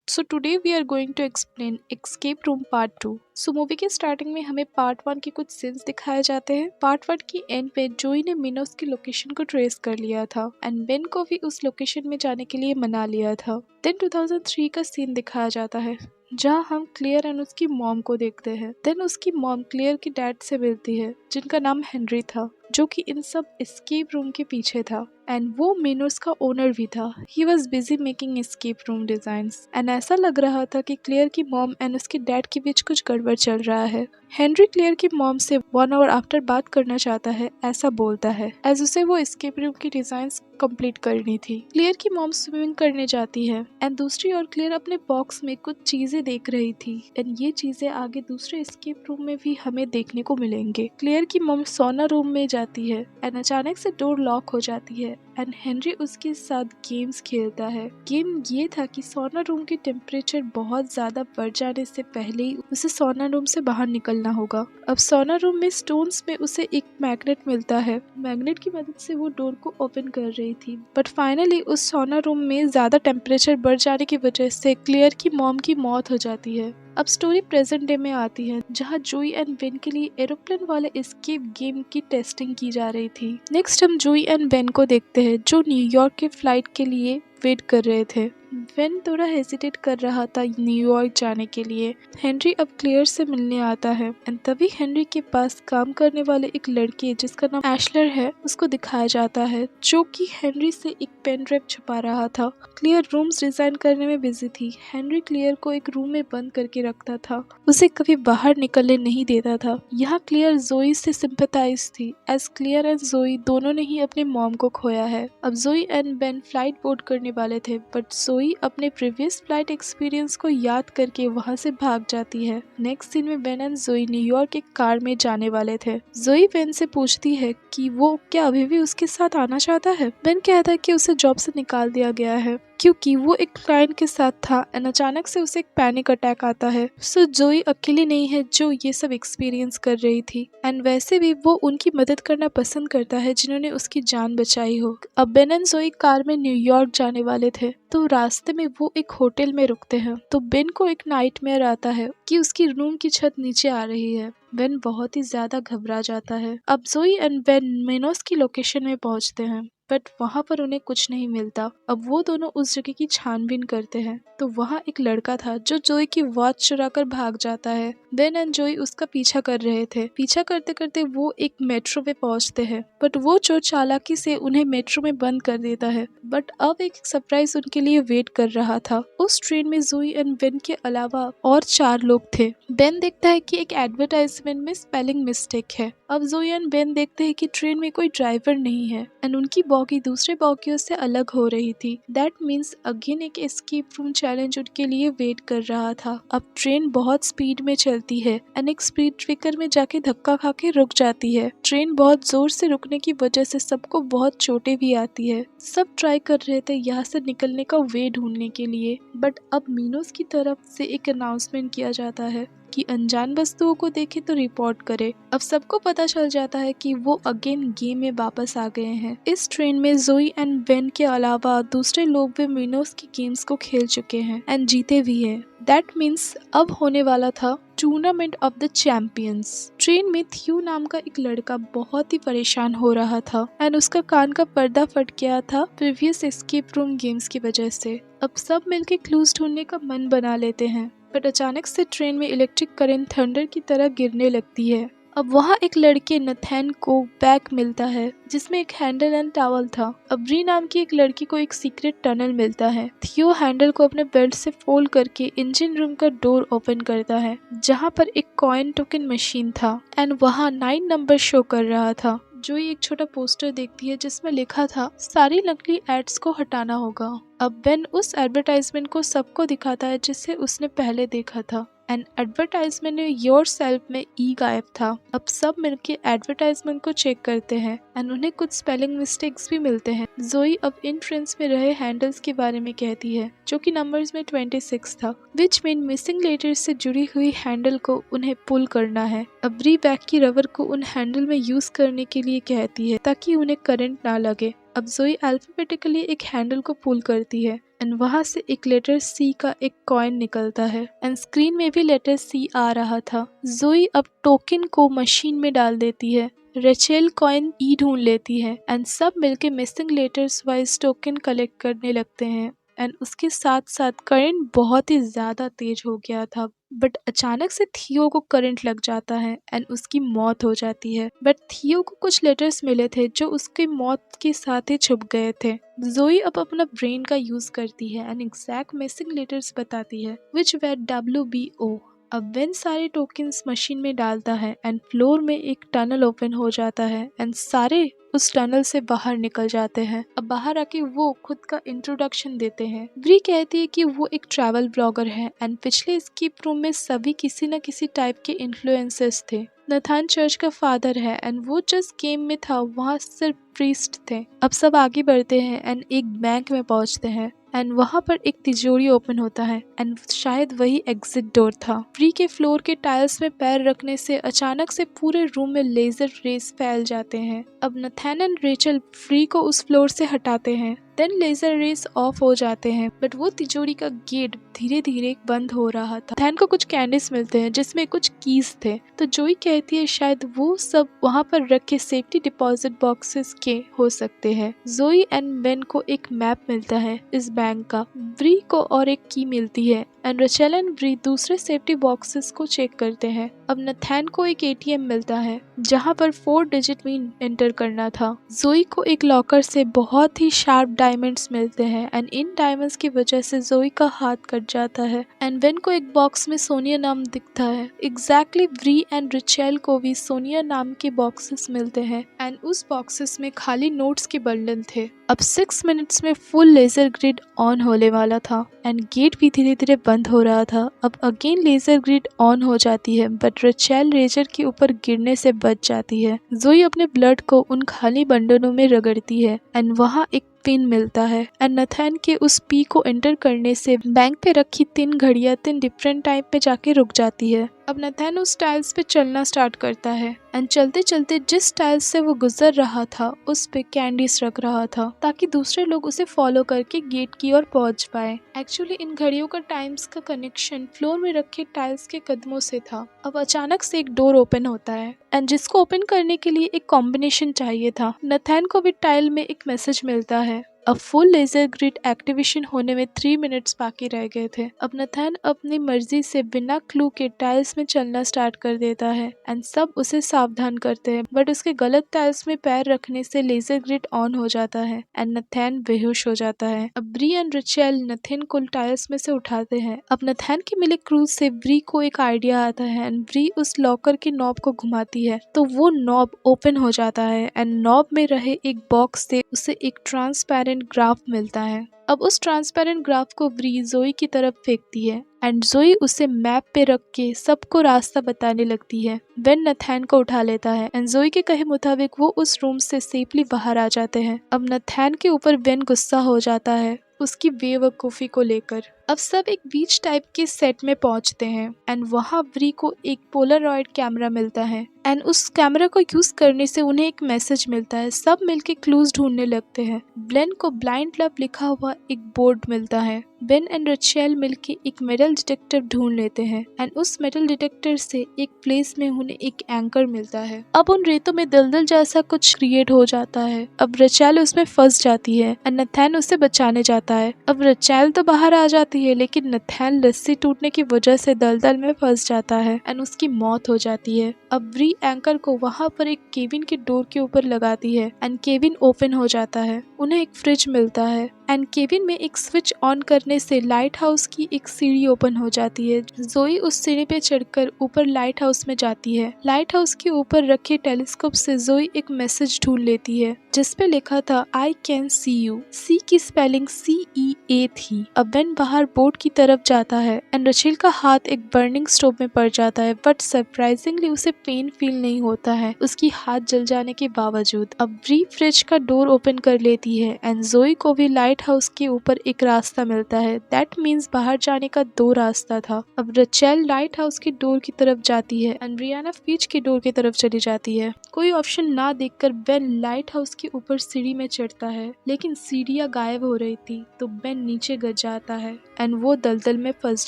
So today we are going to explain escape room part 2। So movie के starting में हमें part 1 के कुछ सीन्स दिखाए जाते हैं। पार्ट 1 की एंड पे जोई ने मिनोस की लोकेशन को ट्रेस कर लिया था एंड बेन को भी उस लोकेशन में जाने के लिए मना लिया था। देन 2003 का सीन दिखाया जाता है जहाँ हम क्लियर एंड उसकी मॉम को देखते हैं। देन उसकी मॉम क्लियर की डैड से मिलती है जिनका नाम हेनरी था, जो कि इन सब एस्केप रूम के पीछे था एंड वो मिनोस का ओनर भी था। He was busy making escape room designs and ऐसा लग रहा था कि क्लियर की मॉम एंड उसके डैड के बीच कुछ गड़बड़ चल रहा है। हेनरी क्लियर की मॉम से 1 आवर आफ्टर बात करना चाहता है, ऐसा बोलता है, एज उसे वो एस्केप रूम की डिजाइन्स कंप्लीट करनी थी। क्लियर की मॉम स्विमिंग करने जाती है एंड दूसरी ओर क्लियर अपने बॉक्स में कुछ चीजें देख रही थी एंड ये चीजें आगे दूसरे एस्केप रूम में भी हमें देखने को मिलेंगे। क्लियर की मॉम सोना रूम में जाती है एंड अचानक से डोर लॉक हो जाती है एंड हेनरी उसके साथ गेम्स खेलता है। गेम ये था कि सोना रूम की टेम्परेचर बहुत ज्यादा बढ़ जाने से पहले ही उसे सोना रूम से बाहर निकलना होगा। अब सोना रूम में स्टोन्स में उसे एक मैग्नेट मिलता है। मैग्नेट की मदद से वो डोर को ओपन कर रही थी, बट फाइनली उस सोना रूम में ज्यादा टेम्परेचर बढ़ जाने की वजह से क्लियर की मॉम की मौत हो जाती है। अब स्टोरी प्रेजेंट डे में आती है जहाँ जोई एंड बेन के लिए एरोप्लेन वाले एस्केप गेम की टेस्टिंग की जा रही थी। नेक्स्ट हम जोई एंड बेन को देखते हैं जो न्यूयॉर्क के फ्लाइट के लिए वेट कर रहे थे। बेन थोड़ा हेजिटेट कर रहा था न्यूयॉर्क जाने के लिए। हेनरी अब क्लियर से मिलने आता है एंड तभी हेनरी के पास काम करने वाले एक लड़के जिसका नाम एशलर है उसको दिखाया जाता है, जो कि हेनरी से एक पेन ड्राइव छुपा रहा था। क्लियर रूम्स डिजाइन करने में बिजी थी। हेनरी क्लियर को एक रूम में बंद करके रखता था, उसे कभी बाहर निकलने नहीं देता था। यहाँ क्लियर जोई से सिंपैथाइज थी एज क्लियर एंड जोई दोनों ने ही अपने मॉम को खोया है। अब जोई एंड बेन फ्लाइट बोर्ड करने वाले थे, बट जोई अपने प्रीवियस फ्लाइट एक्सपीरियंस को याद करके वहां से भाग जाती है। नेक्स्ट सीन में बेन एंड जोई न्यूयॉर्क एक कार में जाने वाले थे। जोई बेन से पूछती है कि वो क्या अभी भी उसके साथ आना चाहता है। बेन कहता है कि उसे जॉब से निकाल दिया गया है क्योंकि वो एक क्लाइंट के साथ था एंड अचानक से उसे एक पैनिक अटैक आता है। सो जोई अकेली नहीं है जो ये सब एक्सपीरियंस कर रही थी एंड वैसे भी वो उनकी मदद करना पसंद करता है जिन्होंने उसकी जान बचाई हो। अब बेन एंड जोई कार में न्यूयॉर्क जाने वाले थे, तो रास्ते में वो एक होटल में रुकते हैं। तो बेन को एक नाइटमेयर आता है कि उसकी रूम की छत नीचे आ रही है। बेन बहुत ही ज्यादा घबरा जाता है। अब जोई एंड बेन मिनोस की लोकेशन में पहुंचते हैं, बट वहाँ पर उन्हें कुछ नहीं मिलता। अब वो दोनों उस जगह की छानबीन करते हैं, तो वहाँ एक लड़का था जो जोई की वॉच चुराकर भाग जाता है। बेन एंड जोई उसका पीछा कर रहे थे। पीछा करते करते वो एक मेट्रो में पहुँचते हैं, बट वो चोर चालाकी से उन्हें मेट्रो में बंद कर देता है। बट अब एक सरप्राइज उनके लिए वेट कर रहा था। उस ट्रेन में जोई एंड बेन के अलावा और 4 लोग थे। बेन देखता है कि एक एडवर्टाइजमेंट में स्पेलिंग मिस्टेक है। अब जोई एंड बेन देखते हैं कि ट्रेन में कोई ड्राइवर नहीं है एंड उनकी बॉगी दूसरे बॉगियों से अलग हो रही थी। दैट मीन्स अगेन एक एस्केप रूम चैलेंज उनके लिए वेट कर रहा था। अब ट्रेन बहुत स्पीड में चलती है एंड एक स्पीड ब्रेकर में जाके धक्का खा के रुक जाती है। ट्रेन बहुत जोर से रुकने की वजह से सबको बहुत चोटें भी आती है। सब ट्राई कर रहे थे यहाँ से निकलने का वे ढूंढने के लिए, बट अब मिनोस की तरफ से एक अनाउंसमेंट किया जाता है कि अनजान वस्तुओं को देखे तो रिपोर्ट करे। अब सबको पता चल जाता है कि वो अगेन गेम में वापस आ गए हैं। इस ट्रेन में जोई एंड बेन के अलावा दूसरे लोग भी मिनोस की गेम्स को खेल चुके हैं एंड जीते भी हैं। दैट मीन्स अब होने वाला था tournament of the champions. Train में थ्यू नाम का एक लड़का बहुत ही परेशान हो रहा था एंड उसका कान का पर्दा फट गया था प्रीवियस एस्केप रूम गेम्स की वजह से। अब सब मिलके क्लूज ढूंढने का मन बना लेते हैं, बट अचानक से ट्रेन में इलेक्ट्रिक करंट थंडर की तरह गिरने लगती है। अब वहाँ एक लड़के नथैन को बैग मिलता है जिसमें एक हैंडल एंड टॉवल था। अब री नाम की एक लड़की को एक सीक्रेट टनल मिलता है। थियो हैंडल को अपने बेल्ट से फोल्ड करके इंजन रूम का डोर ओपन करता है जहाँ पर एक कॉइन टोकन मशीन था एंड वहाँ 9 नंबर शो कर रहा था। जोई एक छोटा पोस्टर देखती है जिसमें लिखा था सारी नकली एड्स को हटाना होगा। अब बेन उस एडवर्टाइजमेंट को सबको दिखाता है जिसे उसने पहले देखा था एंड एडवर्टाइजमेंट में योर सेल्फ में ई गायब था। अब सब मिलके एडवर्टाइजमेंट को चेक करते हैं एंड उन्हें कुछ स्पेलिंग मिस्टेक्स भी मिलते हैं। जोई अब इन ट्रेंड्स में रहे हैंडल्स के बारे में कहती है जो कि नंबर्स में 26 था, विच मीन मिसिंग लेटर्स से जुड़ी हुई हैंडल को उन्हें पुल करना है। अब री बैक की रबर को उन हैंडल में यूज करने के लिए कहती है ताकि उन्हें करंट ना लगे। अब जोई अल्फाबेटिकली एक हैंडल को पुल करती है एंड वहां से एक लेटर सी का एक कॉइन निकलता है एंड स्क्रीन में भी लेटर सी आ रहा था। जोई अब टोकन को मशीन में डाल देती है। रेचेल कॉइन ई ढूंढ लेती है एंड सब मिलके missing letters wise token collect करने लगते हैं एंड उसके साथ साथ करंट बहुत ही ज्यादा तेज हो गया था। बट अचानक से थियो को करंट लग जाता है एंड उसकी मौत हो जाती है। बट थियो को कुछ लेटर्स मिले थे जो उसकी मौत के साथ ही छुप गए थे। जोई अब अपना ब्रेन का यूज करती है एंड एग्जैक्ट मिसिंग लेटर्स बताती है विच वे WBO। अब वेन सारे टोकन्स मशीन में डालता है एंड फ्लोर में एक टनल ओपन हो जाता है एंड सारे उस टनल से बाहर निकल जाते हैं। अब बाहर आके वो खुद का इंट्रोडक्शन देते हैं। ब्री कहती है कि वो एक ट्रैवल ब्लॉगर है एंड पिछले स्कीप रूम में सभी किसी न किसी टाइप के इन्फ्लुएंसर्स थे। नथान चर्च का फादर है एंड वो जिस गेम में था वहाँ सिर्फ प्रीस्ट थे। अब सब आगे बढ़ते हैं एंड एक बैंक में पहुँचते हैं एंड वहाँ पर एक तिजोरी ओपन होता है एंड शायद वही एग्जिट डोर था। फ्री के फ्लोर के टाइल्स में पैर रखने से अचानक से पूरे रूम में लेजर रेस फैल जाते हैं। अब नथान एंड रेचल फ्री को उस फ्लोर से हटाते हैं। देन लेजर रेस ऑफ हो जाते हैं बट वो तिजोरी का गेट धीरे धीरे बंद हो रहा था। नथान को कुछ कैंडीज मिलते हैं जिसमें कुछ कीज थे तो जोई कहती है शायद वो सब वहाँ पर रखे सेफ्टी डिपॉजिट बॉक्सेस के हो सकते हैं। जोई एंड बेन को एक मैप मिलता है इस बैंक का। ब्री को और एक की मिलती है एंड रेचल एंड ब्री दूसरे सेफ्टी बॉक्सेस को चेक करते हैं। अब नथान को एक ATM मिलता है जहाँ पर 4 डिजिट पिन एंटर करना था। जोई को एक लॉकर से बहुत ही शार्प डायमंड्स मिलते हैं एंड इन डायमंड्स की वजह से जोई का हाथ कट जाता है एंड वेन को एक बॉक्स में सोनिया नाम दिखता है। एग्जैक्टली ब्री एंड रिचेल को भी सोनिया नाम के बॉक्सेस मिलते हैं एंड उस बॉक्सेस में खाली नोट्स के बंडल थे। अब 6 मिनट्स में फुल लेजर ग्रिड ऑन होने वाला था एंड गेट भी धीरे धीरे बंद हो रहा था। अब अगेन लेजर ग्रिड ऑन हो जाती है बट रेचेल लेजर के ऊपर गिरने से बच जाती है। जोई अपने ब्लड को उन खाली बंडलों में रगड़ती है एंड वहाँ एक पिन मिलता है एंड नथान के उस पी को एंटर करने से बैंक पे रखी 3 घड़ियां 3 डिफरेंट टाइम पे जाके रुक जाती है। अब नथान उस टाइल्स पे चलना स्टार्ट करता है एंड चलते चलते जिस टाइल्स से वो गुजर रहा था उस पे कैंडीज रख रहा था ताकि दूसरे लोग उसे फॉलो करके गेट की ओर पहुंच पाए। एक्चुअली इन घड़ियों का टाइम्स का कनेक्शन फ्लोर में रखे टाइल्स के कदमों से था। अब अचानक से एक डोर ओपन होता है एंड जिसको ओपन करने के लिए एक कॉम्बिनेशन चाहिए था। नथान को भी टाइल में एक मैसेज मिलता है। अब फुल लेजर ग्रिड एक्टिवेशन होने में 3 मिनट्स बाकी रह गए थे। अब नथान अपनी मर्जी से बिना क्लू के टाइल्स में चलना स्टार्ट कर देता है एंड सब उसे सावधान करते हैं बट उसके गलत टाइल्स में पैर रखने से लेजर ग्रिड ऑन हो जाता है एंड नथान बेहोश हो जाता है। अब ब्री एंड रिचेल नथान को टाइल्स में से उठाते हैं। अब नथान के मिले क्रूज से ब्री को एक आइडिया आता है एंड ब्री उस लॉकर के नॉब को घुमाती है तो वो नॉब ओपन हो जाता है एंड नॉब में रहे एक बॉक्स से उसे एक ट्रांसपेरेंट ग्राफ मिलता है। अब उस ट्रांसपेरेंट ग्राफ को ब्री जोई की तरफ फेंकती है एंड जोई उसे मैप पे रख के सबको रास्ता बताने लगती है। वेन नथान को उठा लेता है एंड जोई के कहे मुताबिक वो उस रूम से सेफली बाहर आ जाते हैं। अब नथान के ऊपर वेन गुस्सा हो जाता है उसकी बेवकूफी को लेकर। अब सब एक बीच टाइप के सेट में पहुंचते हैं एंड वहाँ ब्री को एक पोलरॉइड कैमरा मिलता है एंड उस कैमरा को यूज करने से उन्हें एक मैसेज मिलता है। सब मिलके क्लूज ढूंढने लगते हैं। ब्लेन को ब्लाइंड लव लिखा हुआ एक बोर्ड मिलता है। बेन एंड रिचेल मिलके एक मेटल डिटेक्टर ढूंढ लेते हैं एंड उस मेटल डिटेक्टर से एक प्लेस में उन्हें एक एंकर मिलता है। अब उन रेतों में दलदल जैसा कुछ क्रिएट हो जाता है। अब रिचेल उसमें फंस जाती है एंड नथान उसे बचाने जाता है। अब रिचेल तो बाहर आ जाती है लेकिन नथान रस्सी टूटने की वजह से दलदल में फंस जाता है एंड उसकी मौत हो जाती है। अब ब्री एंकर को वहाँ पर एक केबिन के डोर के ऊपर लगाती है एंड केबिन ओपन हो जाता है। उन्हें एक फ्रिज मिलता है एंड केबिन में एक स्विच ऑन करने से लाइट हाउस की एक सीढ़ी ओपन हो जाती है। जोई उस सीढ़ी पे चढ़कर ऊपर लाइट हाउस में जाती है। लाइट हाउस के ऊपर रखे टेलीस्कोप से जोई एक मैसेज ढूंढ लेती है जिसपे लिखा था आई कैन सी यू। सी की स्पेलिंग CEA थी। अब बेन बाहर बोट की तरफ जाता है एंड रचेल का हाथ एक बर्निंग स्टोव में पड़ जाता है बट सरप्राइजिंगली उसे पेन फील नहीं होता है उसकी हाथ जल जाने के बावजूद। अब ब्री फ्रिज का डोर ओपन कर लेती है एंड जोई को भी लाइट लाइट हाउस के ऊपर एक रास्ता मिलता है। दैट मीन्स बाहर जाने का 2 रास्ता था। अब रचेल लाइट हाउस की डोर की तरफ जाती है एंड ब्रियाना बीच की डोर की तरफ चली जाती है। कोई ऑप्शन ना देखकर बेन लाइट हाउस के ऊपर सीढ़ी में चढ़ता है, लेकिन सीढ़ियां गायब हो रही थी तो बेन नीचे गिर जाता है एंड वो दलदल में फंस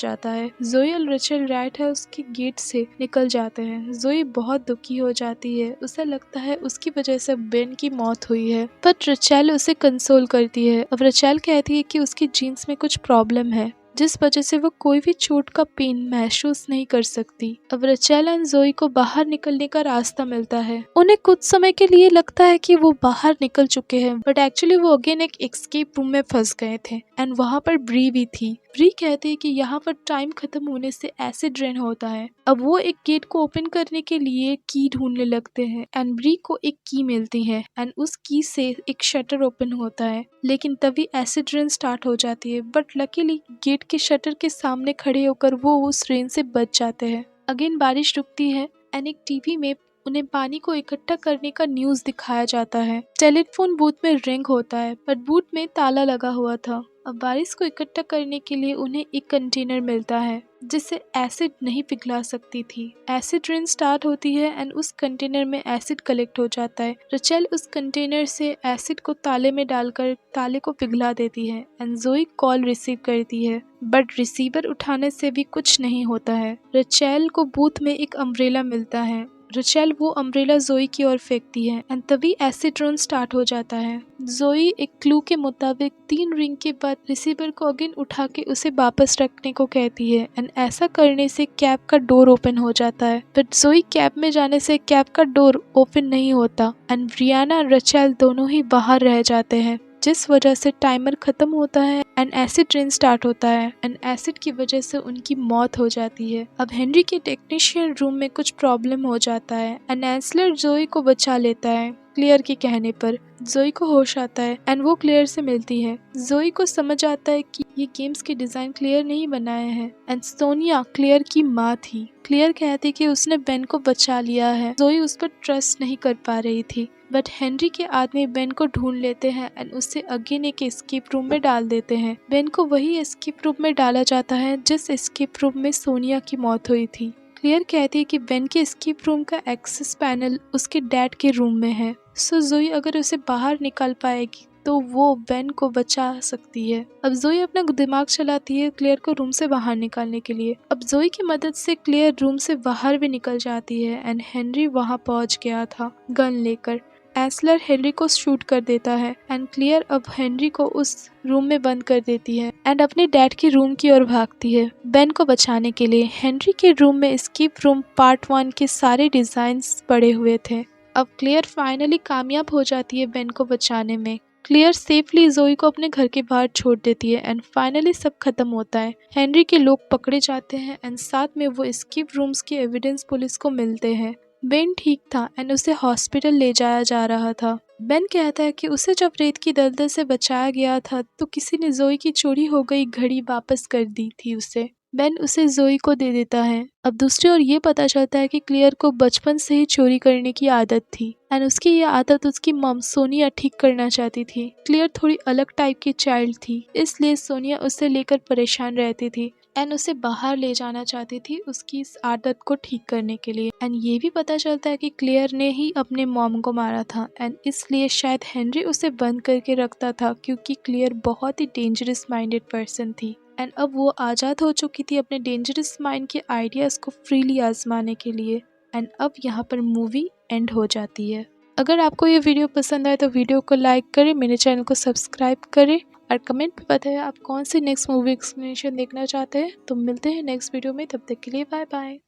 जाता है। जोई और रचेल लाइट हाउस के गेट से निकल जाते हैं। जोई बहुत दुखी हो जाती है, उसे लगता है उसकी वजह से बेन की मौत हुई है, बट रचेल उसे कंसोल करती है। अब रचेल कहती है कि उसकी जीन्स में कुछ प्रॉब्लम है जिस वजह से वो कोई भी चोट का पेन महसूस नहीं कर सकती। अब रचेल एंड जोई को बाहर निकलने का रास्ता मिलता है। उन्हें कुछ समय के लिए लगता है कि वो बाहर निकल चुके हैं, बट एक्चुअली वो अगेन एक एस्केप रूम में फंस गए थे एंड वहाँ पर ब्री भी थी। ब्री कहती है कि यहाँ पर टाइम खत्म होने से एसिड ड्रेन होता है। अब वो एक गेट को ओपन करने के लिए की ढूंढने लगते हैं एंड ब्री को एक की मिलती है एंड उस की से एक शटर ओपन होता है, लेकिन तभी एसिड ड्रेन स्टार्ट हो जाती है। बट लकीली गेट के शटर के सामने खड़े होकर वो उस रेन से बच जाते हैं। अगेन बारिश रुकती है एंड एक टीवी में उन्हें पानी को इकट्ठा करने का न्यूज दिखाया जाता है। टेलीफोन बूथ में रिंग होता है, बट बूथ में ताला लगा हुआ था। अब बारिश को इकट्ठा करने के लिए उन्हें एक कंटेनर मिलता है जिससे एसिड नहीं पिघला सकती थी। एसिड रेन स्टार्ट होती है एंड उस कंटेनर में एसिड कलेक्ट हो जाता है। रचेल उस कंटेनर से एसिड को ताले में डालकर ताले को पिघला देती है एंड जोई कॉल रिसीव करती है, बट रिसीवर उठाने से भी कुछ नहीं होता है। रचेल को बूथ में एक अम्ब्रेला मिलता है। रचेल वो अम्ब्रेला जोई की ओर फेंकती है एंड तभी एसिड रन स्टार्ट हो जाता है। जोई एक क्लू के मुताबिक 3 रिंग के बाद रिसीवर को अगेन उठा के उसे वापस रखने को कहती है एंड ऐसा करने से कैब का डोर ओपन हो जाता है, बट जोई कैब में जाने से कैब का डोर ओपन नहीं होता एंड ब्रियाना रचेल दोनों ही बाहर रह जाते हैं, जिस वजह से टाइमर खत्म होता है एंड एसिड रेन स्टार्ट होता है एंड एसिड की वजह से उनकी मौत हो जाती है। अब हेनरी के टेक्नीशियन रूम में कुछ प्रॉब्लम हो जाता है एंड एंसलर जोई को बचा लेता है। क्लियर के कहने पर जोई को होश आता है एंड वो क्लियर से मिलती है। जोई को समझ आता है कि ये गेम्स के डिजाइन क्लियर नहीं बनाए हैं एंड सोनिया क्लियर की माँ थी। क्लियर कहती कि उसने बेन को बचा लिया है। जोई उस पर ट्रस्ट नहीं कर पा रही थी, बट हेनरी के आदमी बेन को ढूंढ लेते हैं एंड उसे अगेन एक एस्केप रूम में डाल देते हैं। बेन को वही एस्केप रूम में डाला जाता है जिस एस्केप रूम में सोनिया की मौत हुई थी। क्लियर कहती है कि बेन के एस्केप रूम का एक्सेस पैनल उसके डैड के रूम में है, सो जोई अगर उसे बाहर निकाल पाएगी तो वो बेन को बचा सकती है। अब जोई अपना दिमाग चलाती है क्लियर को रूम से बाहर निकालने के लिए। अब जोई की मदद से क्लियर रूम से बाहर भी निकल जाती है एंड हेनरी वहां पहुंच गया था गन लेकर। एंसलर हेनरी को शूट कर देता है एंड क्लियर अब हेनरी को उस रूम में बंद कर देती है एंड अपने डैड के रूम की ओर भागती है बेन को बचाने के लिए। हेनरी के रूम में एस्केप रूम पार्ट 1 के सारे डिजाइन्स पड़े हुए थे। अब क्लियर फाइनली कामयाब हो जाती है बेन को बचाने में। क्लियर सेफली जोई को अपने घर के बाहर छोड़ देती है एंड फाइनली सब खत्म होता है। हेनरी के लोग पकड़े जाते हैं एंड साथ में वो एस्केप रूम्स के एविडेंस पुलिस को मिलते हैं। बेन ठीक था एंड उसे हॉस्पिटल ले जाया जा रहा था। बेन कहता है कि उसे जब रेत की दलदल से बचाया गया था तो किसी ने जोई की चोरी हो गई घड़ी वापस कर दी थी उसे। बेन उसे जोई को दे देता है। अब दूसरी ओर ये पता चलता है कि क्लियर को बचपन से ही चोरी करने की आदत थी एंड उसकी ये आदत उसकी मम सोनिया ठीक करना चाहती थी। क्लियर थोड़ी अलग टाइप की चाइल्ड थी, इसलिए सोनिया उसे लेकर परेशान रहती थी एंड उसे बाहर ले जाना चाहती थी उसकी इस आदत को ठीक करने के लिए। एंड ये भी पता चलता है कि क्लियर ने ही अपने मॉम को मारा था एंड इसलिए शायद हेनरी उसे बंद करके रखता था क्योंकि क्लियर बहुत ही डेंजरस माइंडेड पर्सन थी एंड अब वो आज़ाद हो चुकी थी अपने डेंजरस माइंड के आइडियाज़ को फ्रीली आजमाने के लिए। एंड अब यहाँ पर मूवी एंड हो जाती है। अगर आपको ये वीडियो पसंद आए तो वीडियो को लाइक करें, मेरे चैनल को सब्सक्राइब करें और कमेंट में बताएं आप कौन सी नेक्स्ट मूवी एक्सप्लेनेशन देखना चाहते हैं। तो मिलते हैं नेक्स्ट वीडियो में, तब तक के लिए बाय बाय।